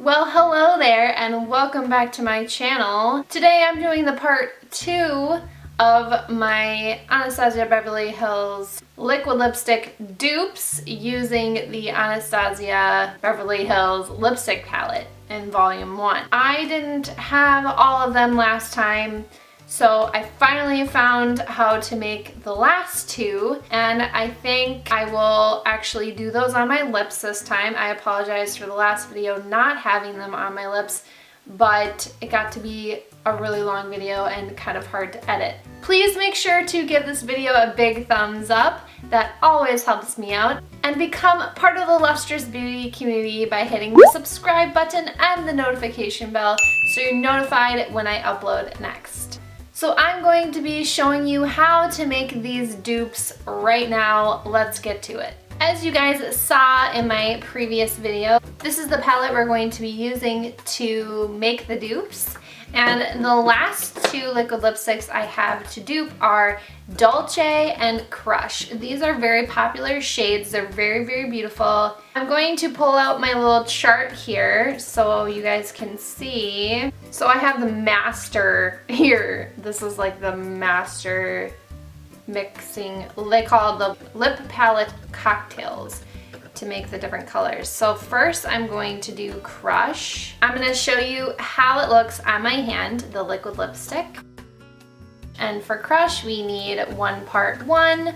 Well, hello there and welcome back to my channel. Today I'm doing the part 2 of my Anastasia Beverly Hills liquid lipstick dupes using the Anastasia Beverly Hills lipstick palette in volume 1. I didn't have all of them last time, so I finally found how to make the last two, and I think I will actually do those on my lips this time. I apologize for the last video not having them on my lips, but it got to be a really long video and kind of hard to edit. Please make sure to give this video a big thumbs up. That always helps me out. And become part of the Lustrous Beauty community by hitting the subscribe button and the notification bell so you're notified when I upload next. So I'm going to be showing you how to make these dupes right now. Let's get to it. As you guys saw in my previous video, this is the palette we're going to be using to make the dupes. And the last two liquid lipsticks I have to dupe are Dolce and Crush. These are very popular shades. They're very, very beautiful. I'm going to pull out my little chart here so you guys can see. So I have the master here. This is like the master mixing, they call the lip palette cocktails to make the different colors. So first I'm going to do Crush. I'm going to show you how it looks on my hand, the liquid lipstick. And for Crush we need 1 part 1,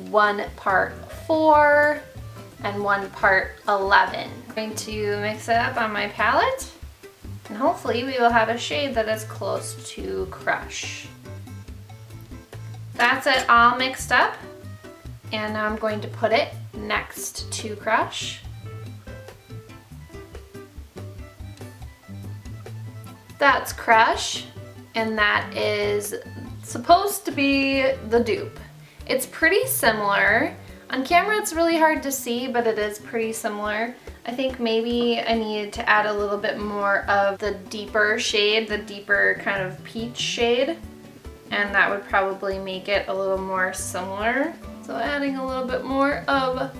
1 part 4, and 1 part 11. I'm going to mix it up on my palette, and hopefully we will have a shade that is close to Crush. That's it all mixed up, and now I'm going to put it next to Crush. That's Crush, and that is supposed to be the dupe. It's pretty similar. On camera it's really hard to see, but it is pretty similar. I think maybe I needed to add a little bit more of the deeper shade, the deeper kind of peach shade, and that would probably make it a little more similar. So adding a little bit more of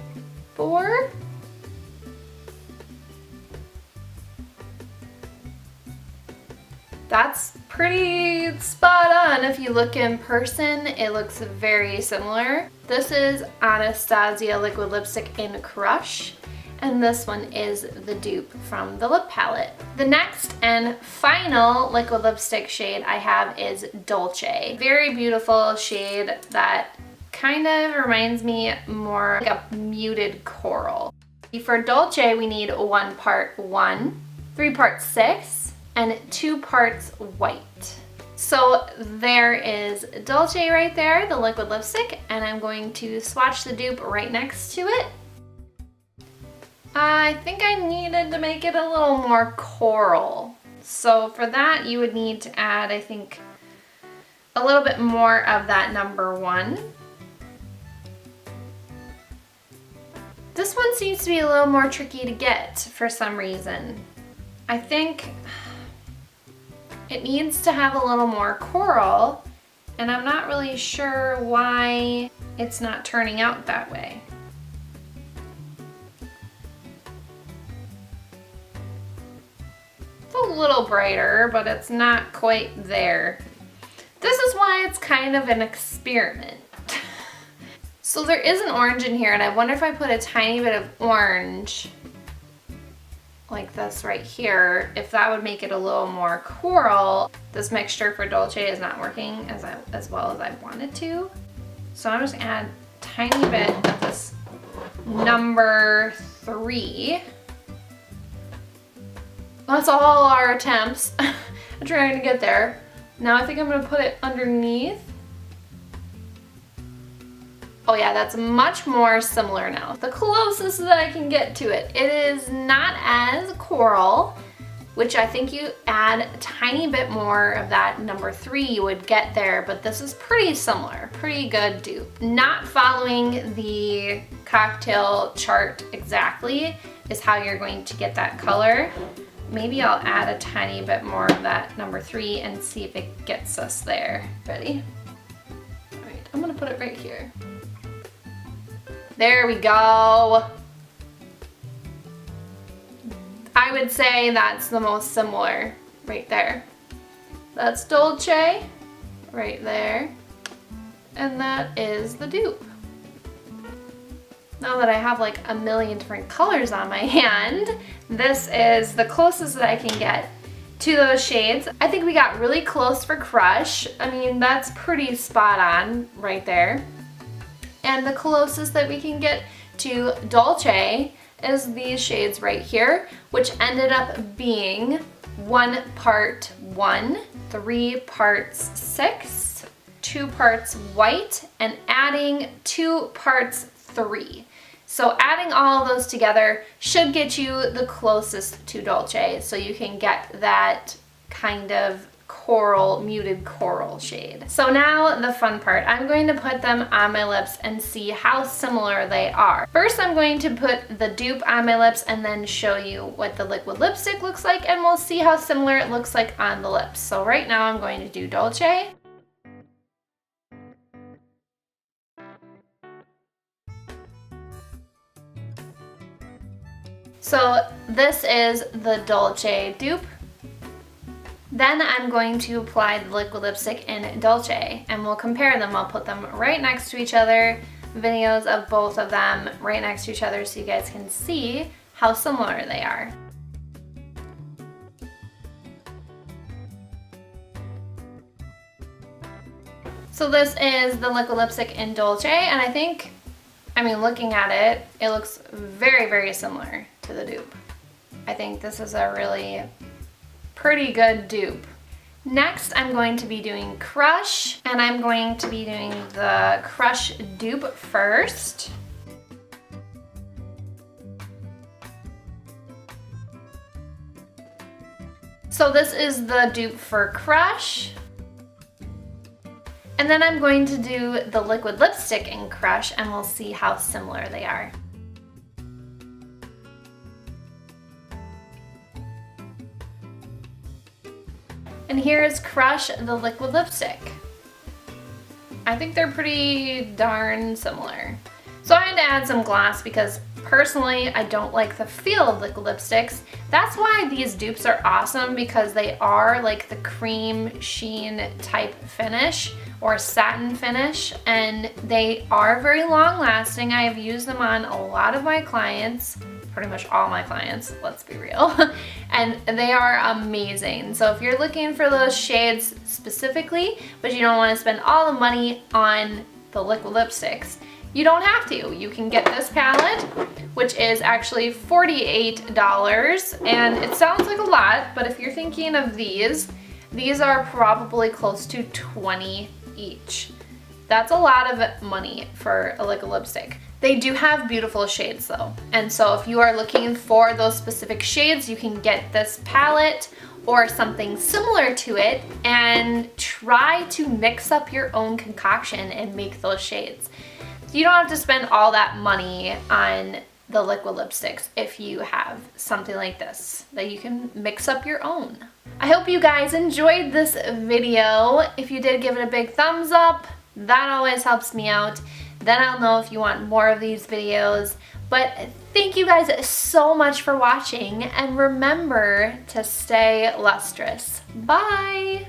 4. That's pretty spot on. If you look in person, it looks very similar. This is Anastasia liquid lipstick in Crush, and this one is the dupe from the lip palette. The next and final liquid lipstick shade I have is Dolce. Very beautiful shade that kind of reminds me more like a muted coral. For Dolce we need 1 part 1, 3 parts 6, and 2 parts white. So there is Dolce right there, the liquid lipstick, and I'm going to swatch the dupe right next to it. I think I needed to make it a little more coral. So for that you would need to add, I think, a little bit more of that number 1. This one seems to be a little more tricky to get for some reason. I think it needs to have a little more coral, and I'm not really sure why it's not turning out that way. It's a little brighter, but it's not quite there. This is why it's kind of an experiment. So there is an orange in here, and I wonder if I put a tiny bit of orange like this right here, if that would make it a little more coral. This mixture for Dolce is not working as well as I wanted to. So I'm just gonna add a tiny bit of this number 3. That's all our attempts. I'm trying to get there. Now I think I'm gonna put it underneath. Oh yeah, that's much more similar now. The closest that I can get to it. It is not as coral, which I think you add a tiny bit more of that number 3 you would get there, but this is pretty similar, pretty good dupe. Not following the cocktail chart exactly is how you're going to get that color. Maybe I'll add a tiny bit more of that number 3 and see if it gets us there. Ready? All right, I'm gonna put it right here. There we go. I would say that's the most similar right there. That's Dolce right there. And that is the dupe. Now that I have like a million different colors on my hand, this is the closest that I can get to those shades. I think we got really close for Crush. I mean, that's pretty spot on right there. And the closest that we can get to Dolce is these shades right here, which ended up being 1 part 1, 3 parts 6, 2 parts white, and adding 2 parts 3. So adding all of those together should get you the closest to Dolce, so you can get that kind of coral, muted coral shade. So now the fun part. I'm going to put them on my lips and see how similar they are. First, I'm going to put the dupe on my lips and then show you what the liquid lipstick looks like, and we'll see how similar it looks like on the lips. So right now I'm going to do Dolce. So this is the Dolce dupe. Then I'm going to apply the liquid lipstick in Dolce, and we'll compare them. I'll put them right next to each other, videos of both of them right next to each other so you guys can see how similar they are. So this is the liquid lipstick in Dolce, and I think, I mean, looking at it, it looks very, very similar to the dupe. I think this is a really pretty good dupe. Next, I'm going to be doing Crush, and I'm going to be doing the Crush dupe first. So this is the dupe for Crush. And then I'm going to do the liquid lipstick in Crush, and we'll see how similar they are. And here is Crush, the liquid lipstick. I think they're pretty darn similar. So I had to add some gloss because personally I don't like the feel of liquid lipsticks. That's why these dupes are awesome, because they are like the cream sheen type finish or satin finish, and they are very long lasting. I have used them on a lot of my clients, pretty much all my clients, let's be real, and they are amazing. So if you're looking for those shades specifically, but you don't want to spend all the money on the liquid lipsticks, you don't have to. You can get this palette, which is actually $48, and it sounds like a lot, but if you're thinking of these are probably close to $20 each. That's a lot of money for a liquid lipstick. They do have beautiful shades though, and so if you are looking for those specific shades, you can get this palette or something similar to it and try to mix up your own concoction and make those shades. You don't have to spend all that money on the liquid lipsticks if you have something like this that you can mix up your own. I hope you guys enjoyed this video. If you did, give it a big thumbs up. That always helps me out. Then I'll know if you want more of these videos. But thank you guys so much for watching, and remember to stay lustrous. Bye!